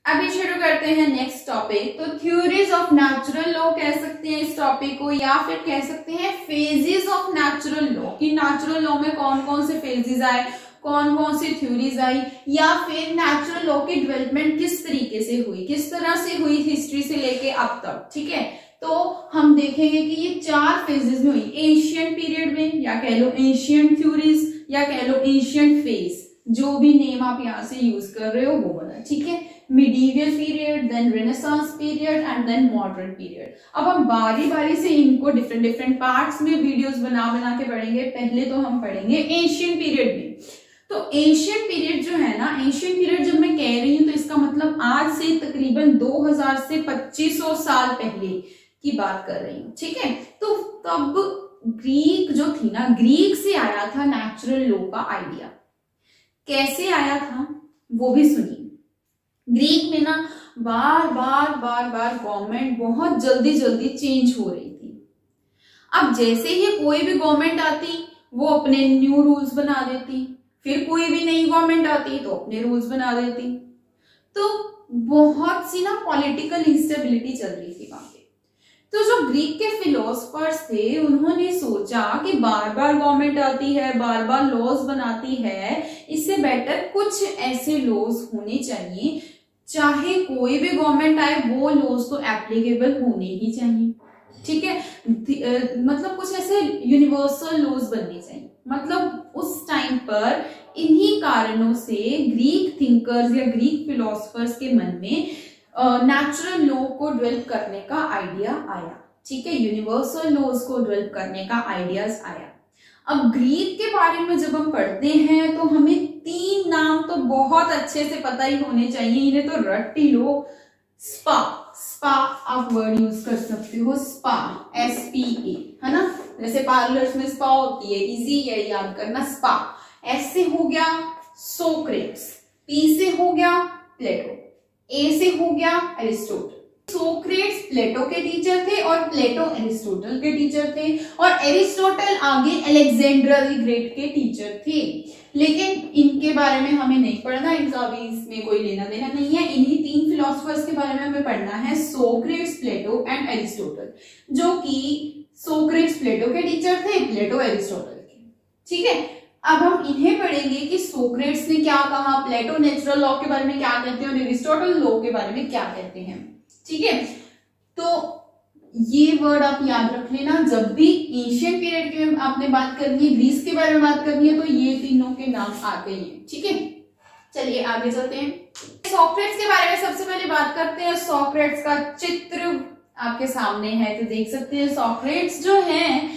अभी शुरू करते हैं नेक्स्ट टॉपिक। तो थ्योरीज ऑफ नेचुरल लॉ कह सकते हैं इस टॉपिक को, या फिर कह सकते हैं फेजेस ऑफ नेचुरल लॉ, कि नेचुरल लॉ में कौन कौन से फेजेस आए, कौन कौन सी थ्योरीज आई, या फिर नेचुरल लॉ की डेवलपमेंट किस तरीके से हुई, किस तरह से हुई हिस्ट्री से लेके अब तक। ठीक है, तो हम देखेंगे कि ये 4 फेजेस में हुई। एंशियंट पीरियड में, या कह लो एंशियंट थ्योरीज, या कह लो एंशियंट फेज, जो भी नेम आप यहाँ से यूज कर रहे हो वो वाला। ठीक है, medieval period, then renaissance period and then modern period. अब हम बारी बारी से इनको डिफरेंट डिफरेंट पार्ट्स में वीडियोस बना बना के पढ़ेंगे। पहले तो हम पढ़ेंगे एंशियंट पीरियड में। तो एंशियंट पीरियड जो है ना, एंशियंट पीरियड जब मैं कह रही हूँ तो इसका मतलब आज से तकरीबन 2000 से 2500 साल पहले की बात कर रही हूँ। ठीक है, तो तब ग्रीक जो थी ना, ग्रीक से आया था नेचुरल लॉ का आइडिया। कैसे आया था वो भी सुनिए। ग्रीक में ना बार बार गवर्नमेंट बहुत जल्दी जल्दी चेंज हो रही थी। अब जैसे ही कोई भी गवर्नमेंट आती वो अपने न्यू रूल्स बना देती, फिर कोई भी नई गवर्नमेंट आती तो अपने रूल्स बना देती। तो बहुत सी ना पॉलिटिकल इंस्टेबिलिटी चल रही थी वहां पे। तो जो ग्रीक के फिलोसफर्स थे उन्होंने सोचा कि बार बार गवर्नमेंट आती है, बार बार लॉज बनाती है, इससे बेटर कुछ ऐसे लॉज होने चाहिए, चाहे कोई भी गवर्नमेंट आए वो लॉज तो एप्लीकेबल होने ही चाहिए। ठीक है, मतलब कुछ ऐसे यूनिवर्सल लॉज बनने चाहिए। मतलब उस टाइम पर इन्हीं कारणों से ग्रीक थिंकर्स या ग्रीक फिलोसफर्स के मन में नेचुरल लॉ को डेवलप करने का आइडिया आया। ठीक है, यूनिवर्सल लॉज को डेवलप करने का आइडियाज आया। अब ग्रीक के बारे में जब हम पढ़ते हैं तो हमें 3 नाम तो बहुत अच्छे से पता ही होने चाहिए, इन्हें तो रट ही लो। स्पा, स्पा आप वर्ड यूज कर सकते हो, स्पा, SPA, है ना। जैसे पार्लर्स में स्पा होती है, इजी है याद करना। स्पा, S से हो गया सोक्रेट्स, P से हो गया प्लेटो, A से हो गया एरिस्टोटल। सोक्रेट्स प्लेटो के टीचर थे और प्लेटो एरिस्टोटल के टीचर थे, और एरिस्टोटल आगे अलेक्जेंडर द ग्रेट के टीचर थे। लेकिन इनके बारे में हमें नहीं पढ़ना, इनका अभी इसमें कोई लेना देना नहीं है। इन्हीं 3 फिलोसफर्स के बारे में हमें पढ़ना है, सोक्रेट्स, प्लेटो एंड एरिस्टोटल, जो कि सोक्रेट्स प्लेटो के टीचर थे, प्लेटो एरिस्टोटल के। ठीक है, अब हम इन्हें पढ़ेंगे कि सोक्रेट्स ने क्या कहा, प्लेटो नेचुरल लॉ के बारे में क्या कहते हैं और एरिस्टोटल लॉ के बारे में क्या कहते हैं। ठीक है, तो ये वर्ड आप याद रख लेना। जब भी एंशियंट पीरियड की आपने बात करनी है, ग्रीस के बारे में बात करनी है, तो ये तीनों के नाम आते हैं। ठीक है, चलिए आगे चलते हैं। सोक्रेट्स के बारे में सबसे पहले बात करते हैं। सोक्रेट्स का चित्र आपके सामने है तो देख सकते हैं। सोक्रेट्स जो हैं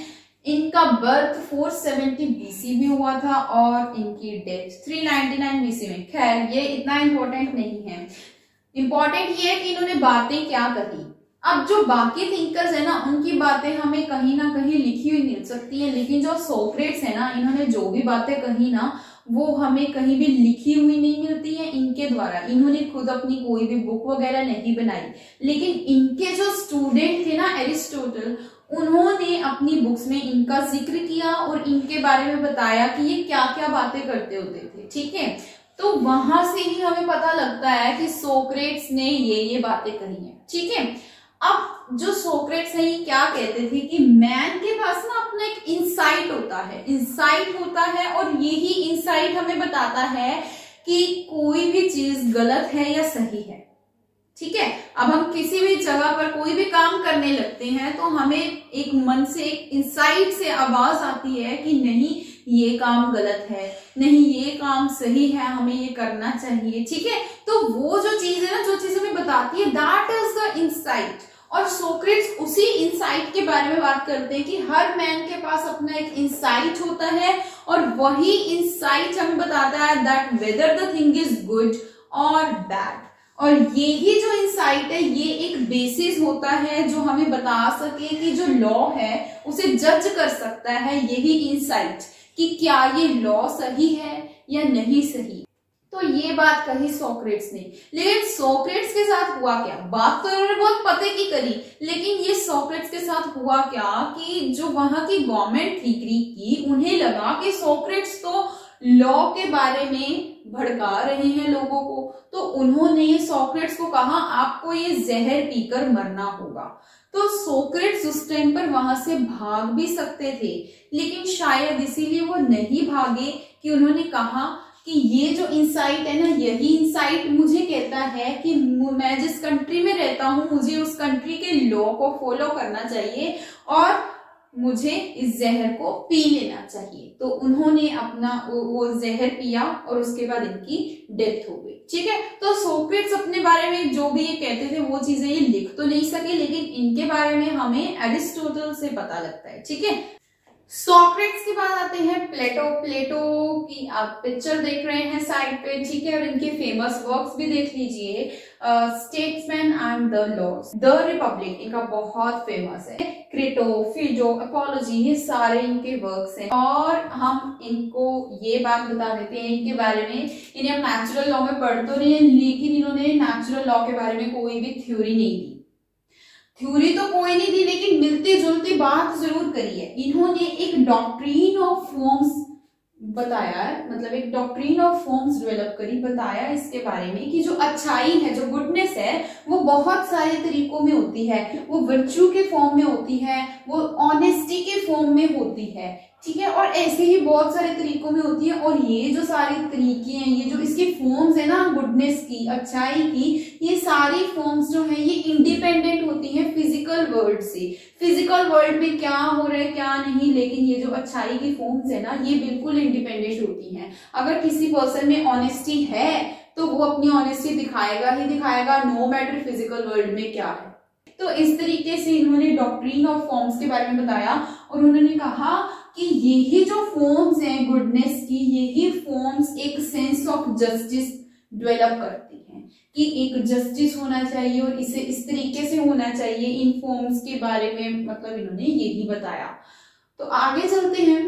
इनका बर्थ 470 BC में हुआ था और इनकी डेथ 399 BC में। खैर ये इतना इंपॉर्टेंट नहीं है, इंपॉर्टेंट ये है कि इन्होंने बातें क्या कही। अब जो बाकी थिंकर्स है ना, उनकी बातें हमें कहीं ना कहीं लिखी हुई मिल सकती है, लेकिन जो सोक्रेट्स है ना, इन्होंने जो भी बातें कही ना वो हमें कहीं भी लिखी हुई नहीं मिलती है इनके द्वारा। इन्होंने खुद अपनी कोई भी बुक वगैरह नहीं बनाई, लेकिन इनके जो स्टूडेंट थे ना एरिस्टोटल, उन्होंने अपनी बुक्स में इनका जिक्र किया और इनके बारे में बताया कि ये क्या क्या बातें करते होते थे। ठीक है, तो वहां से ही हमें पता लगता है कि सोक्रेट्स ने ये बातें कही हैं। ठीक है, अब जो सोक्रेट्स है ये क्या कहते थे कि मैन के पास ना अपना एक इंसाइट होता है, इंसाइट होता है, और यही इंसाइट हमें बताता है कि कोई भी चीज गलत है या सही है। ठीक है, अब हम किसी भी जगह पर कोई भी काम करने लगते हैं तो हमें एक मन से, एक इंसाइट से आवाज आती है कि नहीं ये काम गलत है, नहीं ये काम सही है, हमें ये करना चाहिए। ठीक है, तो वो जो चीज है ना, जो चीज हमें बताती है, दैट इज द इंसाइट। और सोक्रेट्स उसी इंसाइट के बारे में बात करते हैं कि हर मैन के पास अपना एक इंसाइट होता है और वही इंसाइट हमें बताता है that whether the thing is good और बैड। और यही जो इंसाइट है ये एक बेसिस होता है जो हमें बता सके कि जो लॉ है उसे जज कर सकता है, यही इंसाइट कि क्या ये लॉ सही है या नहीं सही। तो ये बात कही सोक्रेट्स ने। लेकिन सोक्रेट्स के साथ हुआ क्या, बात तो इन्होंने बहुत पते की करी, लेकिन ये सोक्रेट्स के साथ हुआ क्या कि जो वहां की गवर्नमेंट थी ग्रीक की, उन्हें लगा कि सोक्रेट्स तो लॉ के बारे में भड़का रहे हैं लोगों को, तो उन्होंने सोक्रेट्स को कहा आपको ये जहर पीकर मरना होगा। तो सोक्रेट्स उस टाइम पर वहां से भाग भी सकते थे, लेकिन शायद इसीलिए वो नहीं भागे कि उन्होंने कहा कि ये जो इंसाइट है ना, यही इंसाइट मुझे कहता है कि मैं जिस कंट्री में रहता हूं मुझे उस कंट्री के लॉ को फॉलो करना चाहिए और मुझे इस जहर को पी लेना चाहिए। तो उन्होंने अपना वो जहर पिया और उसके बाद इनकी डेथ हो गई। ठीक है, तो सोक्रेट्स अपने बारे में जो भी ये कहते थे वो चीजें ये लिख तो नहीं सके, लेकिन इनके बारे में हमें एरिस्टोटल से पता लगता है। ठीक है, सोक्रेट्स के बाद आते हैं प्लेटो। प्लेटो की आप पिक्चर देख रहे हैं साइड पे, ठीक है, और इनके फेमस वर्क्स भी देख लीजिए, Statesman and the Laws, the Republic इनका बहुत फेमस है, क्रेटो, फिडो, अपॉलॉजी, ये सारे इनके वर्क्स हैं। और हम इनको ये बात बता देते हैं इनके बारे में, इन्हें हम नेचुरल लॉ में पढ़ तो नहीं है, लेकिन इन्होंने नेचुरल लॉ के बारे में कोई भी थ्योरी नहीं दी। थ्योरी तो कोई नहीं दी, लेकिन मिलती जुलती बात जरूर करी है। इन्होंने एक डॉक्ट्रीन ऑफ फॉर्म्स बताया है, मतलब एक डॉक्ट्रीन ऑफ फॉर्म्स डेवलप करी, बताया इसके बारे में कि जो अच्छाई है, जो गुडनेस है, वो बहुत सारे तरीकों में होती है। वो वर्च्यू के फॉर्म में होती है, वो ऑनेस्टी के फॉर्म में होती है, ठीक है, और ऐसे ही बहुत सारे तरीकों में होती है। और ये जो सारे तरीके हैं, ये जो इसकी फॉर्म्स है ना गुडनेस की, अच्छाई की, ये सारी फॉर्म्स जो है ये इंडिपेंडेंट होती है फिजिकल वर्ल्ड से। फिजिकल वर्ल्ड में क्या हो रहा है क्या नहीं, लेकिन ये जो अच्छाई की फॉर्म्स है ना, ये बिल्कुल इंडिपेंडेंट होती हैं। अगर किसी पर्सन में ऑनेस्टी है तो वो अपनी ऑनेस्टी दिखाएगा ही दिखाएगा, नो मैटर फिजिकल वर्ल्ड में क्या है। तो इस तरीके से इन्होंने डॉक्ट्रीन ऑफ फॉर्म्स के बारे में बताया और उन्होंने कहा कि यही जो फॉर्म्स हैं गुडनेस की, यही फॉर्म्स एक सेंस ऑफ जस्टिस डेवलप करती हैं कि एक जस्टिस होना चाहिए और इसे इस तरीके से होना चाहिए। इन फॉर्म्स के बारे में मतलब इन्होंने यही बताया। तो आगे चलते हैं,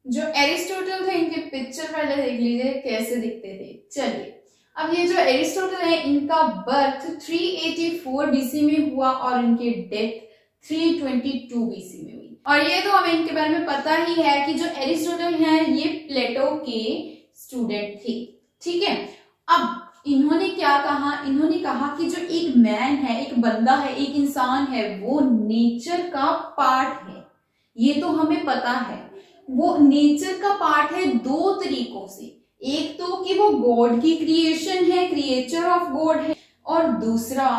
जो एरिस्टोटल थे इनके पिक्चर पहले देख लीजिए कैसे दिखते थे। चलिए, अब ये जो एरिस्टोटल है इनका बर्थ 384 बीसी में हुआ और इनकी डेथ 322 बीसी में हुई। और ये तो हमें इनके बारे में पता ही है कि जो एरिस्टोटल है ये प्लेटो के स्टूडेंट थे। ठीक है, अब इन्होंने क्या कहा, इन्होंने कहा कि जो एक मैन है, एक बंदा है, एक इंसान है, वो नेचर का पार्ट है। ये तो हमें पता है, वो नेचर का पार्ट है दो तरीकों से। एक तो कि वो गॉड की क्रिएशन है, क्रिएचर ऑफ गॉड है, और दूसरा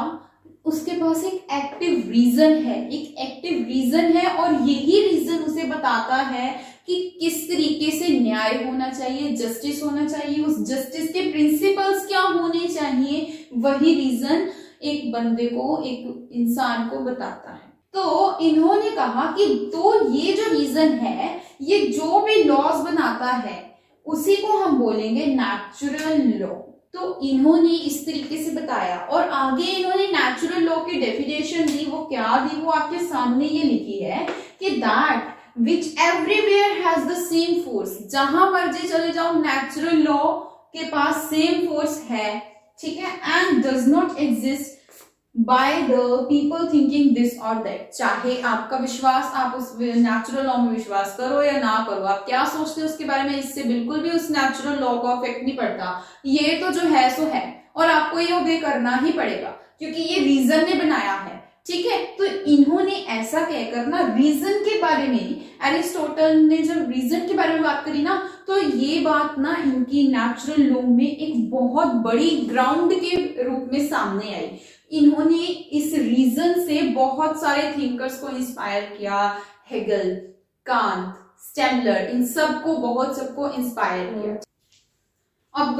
उसके पास एक एक्टिव रीजन है, एक एक्टिव रीजन है, और यही रीजन उसे बताता है कि किस तरीके से न्याय होना चाहिए, जस्टिस होना चाहिए, उस जस्टिस के प्रिंसिपल्स क्या होने चाहिए, वही रीजन एक बंदे को, एक इंसान को बताता है। तो इन्होंने कहा कि तो ये जो रीजन है, ये जो भी लॉज बनाता है उसी को हम बोलेंगे नेचुरल लॉ। तो इन्होंने इस तरीके से बताया और आगे इन्होंने नेचुरल लॉ की डेफिनेशन दी। वो क्या दी, वो आपके सामने ये लिखी है कि that which everywhere has the same force. जहां मर्जी चले जाओ, नेचुरल लॉ के पास सेम फोर्स है, ठीक है, and does not exist by the people thinking this और दैट। चाहे आपका विश्वास, आप उस नेचुरल लॉ में विश्वास करो या ना करो, आप क्या सोचते हो उसके बारे में, इससे बिल्कुल भी उस नेचुरल लॉ को अफेक्ट नहीं पड़ता। ये तो जो है सो है और आपको ये ओबे करना ही पड़ेगा क्योंकि ये रीजन ने बनाया है। ठीक है, तो इन्होंने ऐसा कहकर ना रीजन के बारे में, एरिस्टोटल ने जब रीजन के बारे में बात करी ना, तो ये बात ना इनकी नेचुरल लॉ में एक बहुत बड़ी ग्राउंड के रूप में सामने आई। इन्होंने इस रीजन से बहुत सारे थिंकर्स को इंस्पायर किया, हेगल, कांट, स्टेमलर, इन सबको बहुत सबको इंस्पायर किया। अब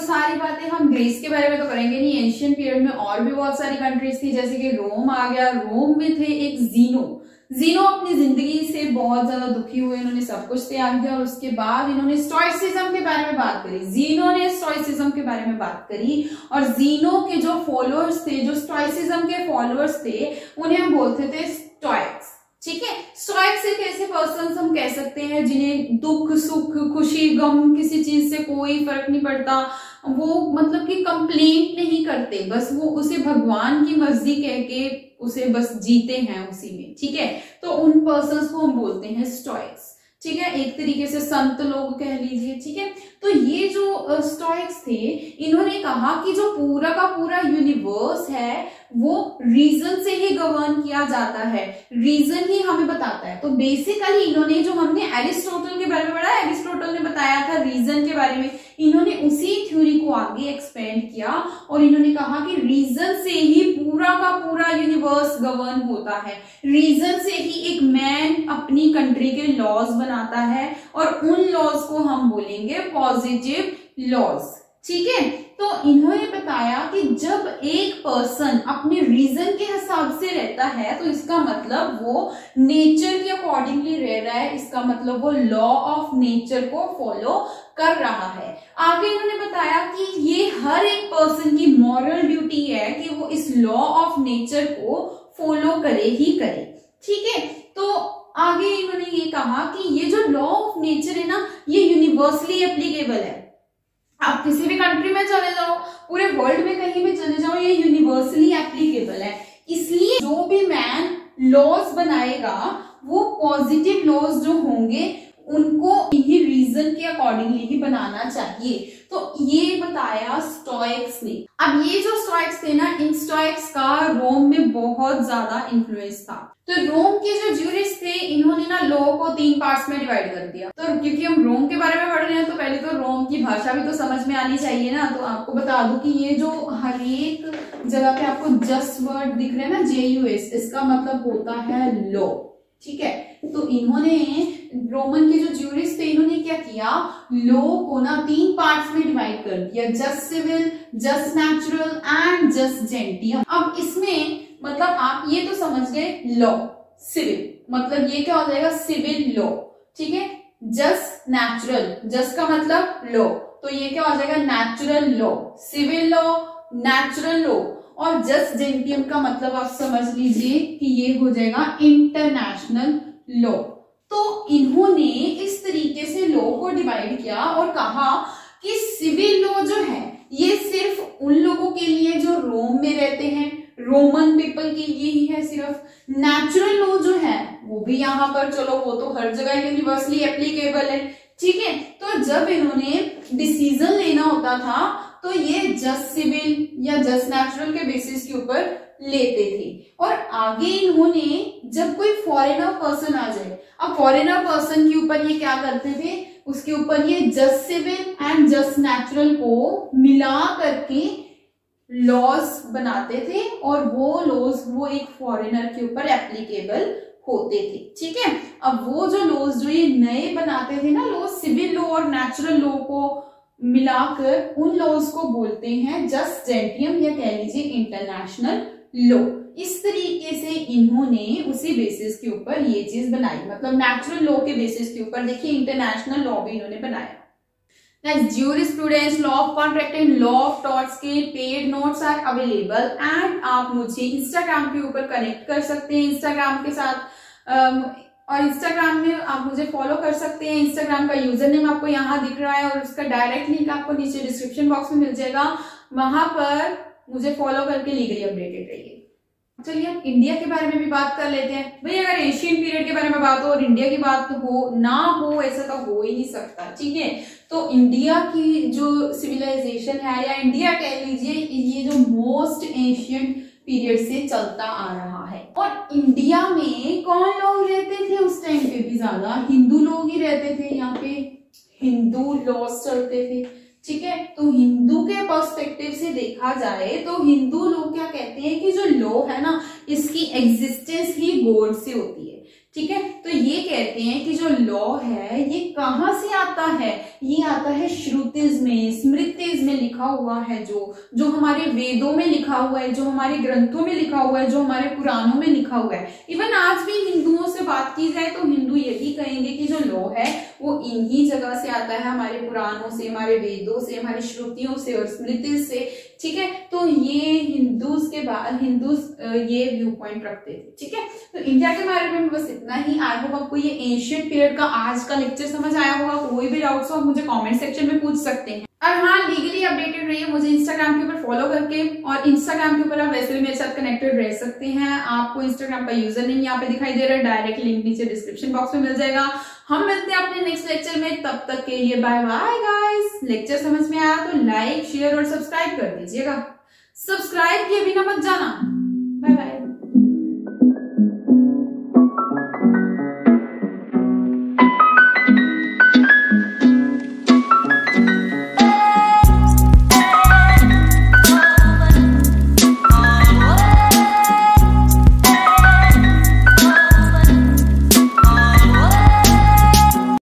सारी बातें हम ग्रीस के बारे में तो करेंगे नहीं, एंशियंट पीरियड में और भी बहुत सारी कंट्रीज थी, जैसे कि रोम आ गया। रोम में थे एक जीनो अपनी जिंदगी से बहुत ज्यादा दुखी हुए, इन्होंने सब कुछ त्याग दिया और उसके बाद इन्होंने स्टोइसिज्म के बारे में बात करी। जीनो ने स्टोइसिज्म के बारे में बात करी और जीनो के जो फॉलोअर्स थे, जो स्टोइसिज्म के फॉलोअर्स थे, उन्हें हम बोलते थे स्टोइक्स। ठीक है, स्टोइक्स एक ऐसे पर्सन हम कह सकते हैं जिन्हें दुख सुख खुशी गम किसी चीज से कोई फर्क नहीं पड़ता। वो मतलब कि कंप्लेंट नहीं करते, बस वो उसे भगवान की मर्जी कह के उसे बस जीते हैं उसी में। ठीक है, तो उन पर्सन्स को हम बोलते हैं स्टोइक्स। ठीक है, एक तरीके से संत लोग कह लीजिए। ठीक है, तो ये जो स्टोइक्स थे, इन्होंने कहा कि जो पूरा का पूरा यूनिवर्स है वो रीजन से ही गवर्न किया जाता है, रीजन ही हमें बताता है। तो बेसिकली इन्होंने, जो हमने एरिस्टोटल के बारे में पढ़ा, एरिस्टोटल ने बताया था रीजन के बारे में, इन्होंने उसी थ्योरी को आगे एक्सपेंड किया और इन्होंने कहा कि रीजन से ही पूरा का पूरा यूनिवर्स गवर्न होता है, रीजन से ही एक मैन अपनी कंट्री के लॉज बनाता है और उन लॉज को हम बोलेंगे पॉजिटिव लॉज। ठीक है, तो इन्होंने बताया कि जब एक पर्सन अपने रीजन के हिसाब से रहता है तो इसका मतलब वो नेचर के अकॉर्डिंगली रह रहा है, इसका मतलब वो लॉ ऑफ नेचर को फॉलो कर रहा है। आगे इन्होंने बताया कि ये हर एक पर्सन की मॉरल ड्यूटी है कि वो इस लॉ ऑफ नेचर को फॉलो करे ही करे। ठीक है, तो आगे इन्होंने ये कहा कि ये जो लॉ ऑफ नेचर है ना, ये यूनिवर्सली एप्लीकेबल है। आप किसी भी कंट्री में चले जाओ, पूरे वर्ल्ड में कहीं भी चले जाओ, ये यूनिवर्सली एप्लीकेबल है। इसलिए जो भी मैन लॉज बनाएगा वो पॉजिटिव लॉज जो होंगे उनको इन्हीं रीजन के अकॉर्डिंगली ही बनाना चाहिए। तो ये बताया स्टोइक्स ने। अब ये जो स्टोइक्स थे ना, इन स्टोइक्स का रोम में बहुत ज्यादा इन्फ्लुएंस था। तो रोम के जो ज्यूरिस्ट थे, इन्होंने ना लॉ को 3 पार्ट्स में डिवाइड कर दिया। तो क्योंकि हम रोम के बारे में पढ़ रहे हैं तो पहले तो रोम की भाषा भी तो समझ में आनी चाहिए ना। तो आपको बता दूं कि ये जो हर एक जगह पे आपको जस्ट वर्ड दिख रहे हैं ना, JUS, इसका मतलब होता है लॉ। ठीक है, तो इन्होंने, रोमन के जो ज्यूरिस्ट थे, इन्होंने क्या किया, लॉ को ना 3 पार्ट्स में डिवाइड कर दिया, just civil, just natural and just gentium. अब इसमें मतलब आप ये तो समझ गए लॉ, सिविल, मतलब ये क्या हो जाएगा, सिविल लॉ। ठीक है, जस्ट नेचुरल, जस्ट का मतलब लॉ, तो ये क्या हो जाएगा, natural law, civil law, natural law. और जस्ट जेंटियम का मतलब आप समझ लीजिए कि ये हो जाएगा इंटरनेशनल लॉ। तो इन्होंने इस तरीके से लॉ को डिवाइड किया और कहा कि सिविल लॉ जो है ये सिर्फ उन लोगों के लिए जो रोम में रहते हैं, रोमन पीपल के लिए ही है सिर्फ। नेचुरल लॉ जो है वो भी यहाँ पर, चलो वो तो हर जगह यूनिवर्सली एप्लीकेबल है। ठीक है, तो जब इन्होंने डिसीजन लेना होता था तो ये जस्ट सिविल या जस्ट नेचुरल के बेसिस के ऊपर लेते थे। और आगे इन्होंने, जब कोई फॉरेनर पर्सन आ जाए, अब फॉरेनर पर्सन के ऊपर ये क्या करते थे, उसके ऊपर ये जस्ट सिविल एंड जस्ट नेचुरल को मिला करके लॉज बनाते थे और वो लॉज वो एक फॉरेनर के ऊपर एप्लीकेबल होते थे। ठीक है, अब वो जो लॉज जो ये नए बनाते थे ना, लॉज, सिविल लॉ और नेचुरल लॉ को मिलाकर उन लॉज को बोलते हैं जस्ट जेंटियम या कह लीजिए इंटरनेशनल लॉ। इस तरीके से इन्होंने उसी बेसिस के ऊपर ये चीज बनाई, मतलब नेचुरल लॉ के बेसिस के ऊपर देखिए इंटरनेशनल लॉ भी इन्होंने बनाया। Next, jurisprudence, law of contract and law of torts के paid notes are available and आप मुझे इंस्टाग्राम के ऊपर कनेक्ट कर सकते हैं, इंस्टाग्राम के साथ, और इंस्टाग्राम में आप मुझे फॉलो कर सकते हैं। इंस्टाग्राम का यूजर नेम आपको यहाँ दिख रहा है और उसका डायरेक्ट लिंक आपको नीचे डिस्क्रिप्शन बॉक्स में मिल जाएगा, वहां पर मुझे फॉलो करके लीगली अपडेटेड रहिए। चलिए हम इंडिया के बारे में भी बात कर लेते हैं। भाई अगर एशियन पीरियड के बारे में बात हो और इंडिया की बात हो ना हो, ऐसा तो हो ही नहीं सकता। ठीक है, तो इंडिया की जो सिविलाइजेशन है, या इंडिया कह लीजिए, ये जो मोस्ट एशियंट पीरियड से चलता आ रहा है। और इंडिया में कौन लोग रहते थे उस टाइम पे भी, ज्यादा हिंदू लोग ही रहते थे। यहाँ पे हिंदू लॉज चलते थे। ठीक है, तो हिंदू के पर्सपेक्टिव से देखा जाए तो हिंदू लोग क्या कहते हैं कि जो लॉ है ना, इसकी एग्जिस्टेंस ही गॉड से होती है। ठीक है, तो ये कहते हैं कि जो लॉ है ये कहाँ से आता है, ये आता है श्रुतिज में, स्मृतिज में लिखा हुआ है, जो हमारे वेदों में लिखा हुआ है, जो हमारे ग्रंथों में लिखा हुआ है, जो हमारे पुराणों में लिखा हुआ है। इवन आज भी हिंदुओं से बात की जाए तो हिंदू यही कहेंगे कि जो लॉ है वो इन्हीं जगह से आता है, हमारे पुराणों से, हमारे वेदों से, हमारी श्रुतियों से और स्मृतिज से। ठीक है, तो ये हिंदूज के बाद ये व्यू पॉइंट रखते थे। ठीक है, तो इंडिया के बारे में बस इतना ही। आई होप आपको ये एशियन पीरियड का आज का लेक्चर समझ आया होगा। कोई भी डाउट्स हो आप मुझे कमेंट सेक्शन में पूछ सकते हैं। और हाँ, लीगली अपडेटेड रहिए मुझे इंस्टाग्राम के ऊपर फॉलो करके, और इंस्टाग्राम के ऊपर आप वैसे भी मेरे साथ कनेक्टेड रह सकते हैं। आपको इंस्टाग्राम का यूजर नेम यहाँ पे दिखाई दे रहा है, डायरेक्ट लिंक नीचे डिस्क्रिप्शन बॉक्स में मिल जाएगा। हम मिलते हैं अपने नेक्स्ट लेक्चर में, तब तक के लिए बाय बाय गाइस। लेक्चर समझ में आया तो लाइक शेयर और सब्सक्राइब कर दीजिएगा। सब्सक्राइब किए बिना